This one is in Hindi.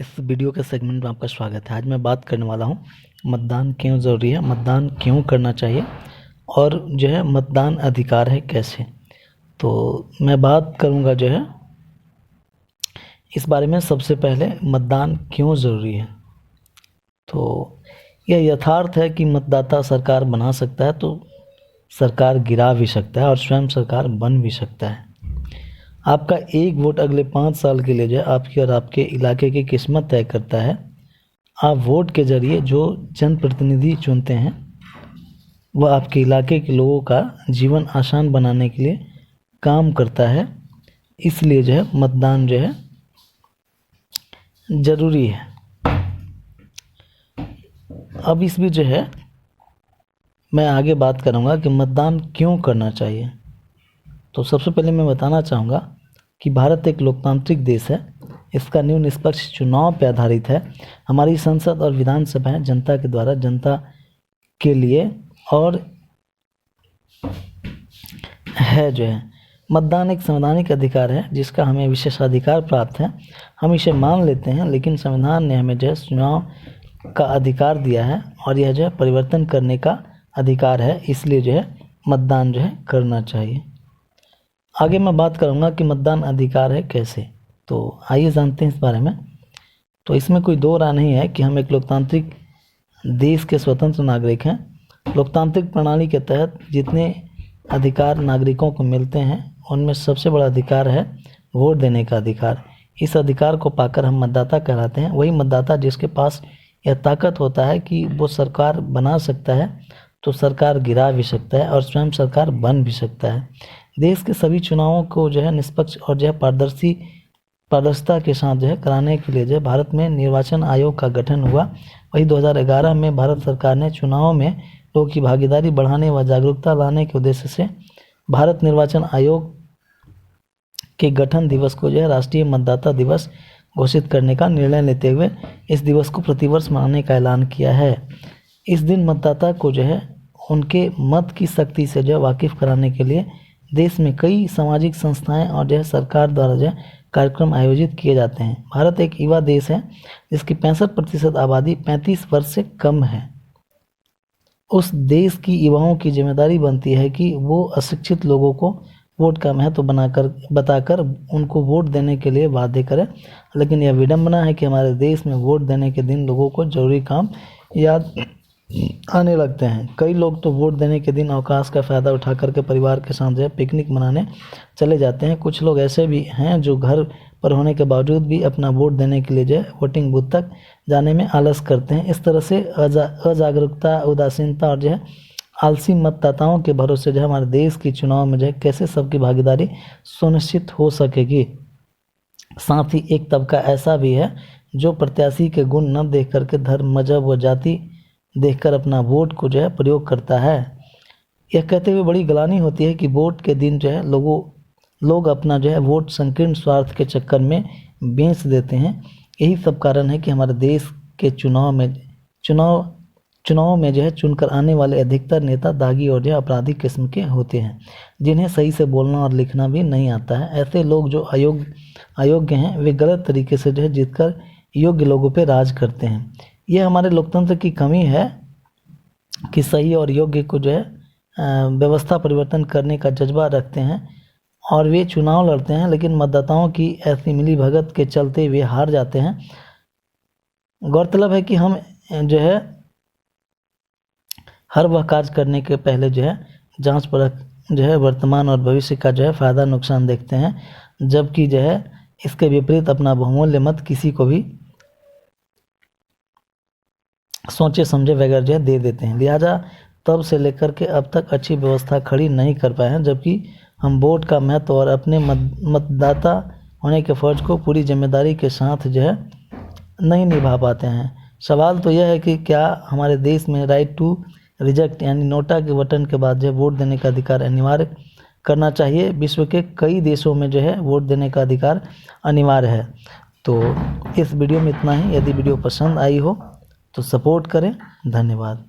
इस वीडियो के सेगमेंट में आपका स्वागत है। आज मैं बात करने वाला हूँ मतदान क्यों ज़रूरी है, मतदान क्यों करना चाहिए और जो है मतदान अधिकार है कैसे। तो मैं बात करूँगा जो है इस बारे में। सबसे पहले मतदान क्यों ज़रूरी है, तो यह यथार्थ है कि मतदाता सरकार बना सकता है तो सरकार गिरा भी सकता है और स्वयं सरकार बन भी सकता है। आपका एक वोट अगले 5 साल के लिए जो है आपकी और आपके इलाके की किस्मत तय करता है। आप वोट के ज़रिए जो जनप्रतिनिधि चुनते हैं वह आपके इलाके के लोगों का जीवन आसान बनाने के लिए काम करता है। इसलिए जो है मतदान जो है ज़रूरी है। अब इस भी जो है मैं आगे बात करूँगा कि मतदान क्यों करना चाहिए। तो सबसे पहले मैं बताना चाहूँगा कि भारत एक लोकतांत्रिक देश है। इसका न्यून निष्पक्ष चुनाव पर आधारित है। हमारी संसद और विधानसभाएं जनता के द्वारा जनता के लिए और है जो है। मतदान एक संवैधानिक अधिकार है जिसका हमें विशेषाधिकार प्राप्त है। हम इसे मान लेते हैं, लेकिन संविधान ने हमें जो है चुनाव का अधिकार दिया है और यह जो है परिवर्तन करने का अधिकार है। इसलिए जो है मतदान जो है करना चाहिए। आगे मैं बात करूंगा कि मतदान अधिकार है कैसे। तो आइए जानते हैं इस बारे में। तो इसमें कोई दो राय नहीं है कि हम एक लोकतांत्रिक देश के स्वतंत्र नागरिक हैं। लोकतांत्रिक प्रणाली के तहत जितने अधिकार नागरिकों को मिलते हैं उनमें सबसे बड़ा अधिकार है वोट देने का अधिकार। इस अधिकार को पाकर हम मतदाता कहलाते हैं। वही मतदाता जिसके पास यह ताकत होता है कि वो सरकार बना सकता है तो सरकार गिरा भी सकता है और स्वयं सरकार बन भी सकता है। देश के सभी चुनावों को जो है निष्पक्ष और जो है पारदर्शिता के साथ जो है कराने के लिए जो है भारत में निर्वाचन आयोग का गठन हुआ। वही 2011 में भारत सरकार ने चुनावों में लोगों की भागीदारी बढ़ाने व जागरूकता लाने के उद्देश्य से भारत निर्वाचन आयोग के गठन दिवस को जो है राष्ट्रीय मतदाता दिवस घोषित करने का निर्णय लेते हुए इस दिवस को प्रतिवर्ष मनाने का ऐलान किया है। इस दिन मतदाता को जो है उनके मत की शक्ति से जो है वाकिफ कराने के लिए देश में कई सामाजिक संस्थाएं और जो है सरकार द्वारा जो है कार्यक्रम आयोजित किए जाते हैं। भारत एक युवा देश है जिसकी 65% आबादी 35 वर्ष से कम है। उस देश की युवाओं की जिम्मेदारी बनती है कि वो अशिक्षित लोगों को वोट का महत्व बताकर उनको वोट देने के लिए बाध्य करें। लेकिन यह विडंबना है कि हमारे देश में वोट देने के दिन लोगों को जरूरी काम याद आने लगते हैं। कई लोग तो वोट देने के दिन अवकाश का फ़ायदा उठा करके परिवार के साथ जो है पिकनिक मनाने चले जाते हैं। कुछ लोग ऐसे भी हैं जो घर पर होने के बावजूद भी अपना वोट देने के लिए जो है वोटिंग बूथ तक जाने में आलस करते हैं। इस तरह से अजागरूकता, उदासीनता और जो है आलसी मतदाताओं के भरोसे जो है हमारे देश की चुनाव में जो है कैसे सबकी भागीदारी सुनिश्चित हो सकेगी। साथ ही एक तबका ऐसा भी है जो प्रत्याशी के गुण न देख करके धर्म, मजहब व जाति देखकर अपना वोट को जो है प्रयोग करता है। यह कहते हुए बड़ी ग्लानि होती है कि वोट के दिन जो है लोग अपना जो है वोट संकीर्ण स्वार्थ के चक्कर में बेच देते हैं। यही सब कारण है कि हमारे देश के चुनाव में जो है चुनकर आने वाले अधिकतर नेता दागी और जो है अपराधी किस्म के होते हैं, जिन्हें सही से बोलना और लिखना भी नहीं आता है। ऐसे लोग जो अयोग्य हैं वे गलत तरीके से जो है जीतकर योग्य लोगों पर राज करते हैं। यह हमारे लोकतंत्र की कमी है कि सही और योग्य को जो है व्यवस्था परिवर्तन करने का जज्बा रखते हैं और वे चुनाव लड़ते हैं, लेकिन मतदाताओं की ऐसी मिलीभगत के चलते वे हार जाते हैं। गौरतलब है कि हम जो है हर वह कार्य करने के पहले जो है जांच परख जो है वर्तमान और भविष्य का जो है फ़ायदा नुकसान देखते हैं, जबकि जो है इसके विपरीत अपना बहुमूल्य मत किसी को भी सोचे समझे बगैर जो है दे देते हैं। लिहाजा तब से लेकर के अब तक अच्छी व्यवस्था खड़ी नहीं कर पाए हैं, जबकि हम वोट का महत्व और अपने मतदाता होने के फ़र्ज को पूरी जिम्मेदारी के साथ जो है नहीं निभा पाते हैं। सवाल तो यह है कि क्या हमारे देश में राइट टू रिजेक्ट यानी नोटा के बटन के बाद जो है वोट देने का अधिकार अनिवार्य करना चाहिए। विश्व के कई देशों में जो है वोट देने का अधिकार अनिवार्य है। तो इस वीडियो में इतना ही। यदि वीडियो पसंद आई हो तो सपोर्ट करें। धन्यवाद।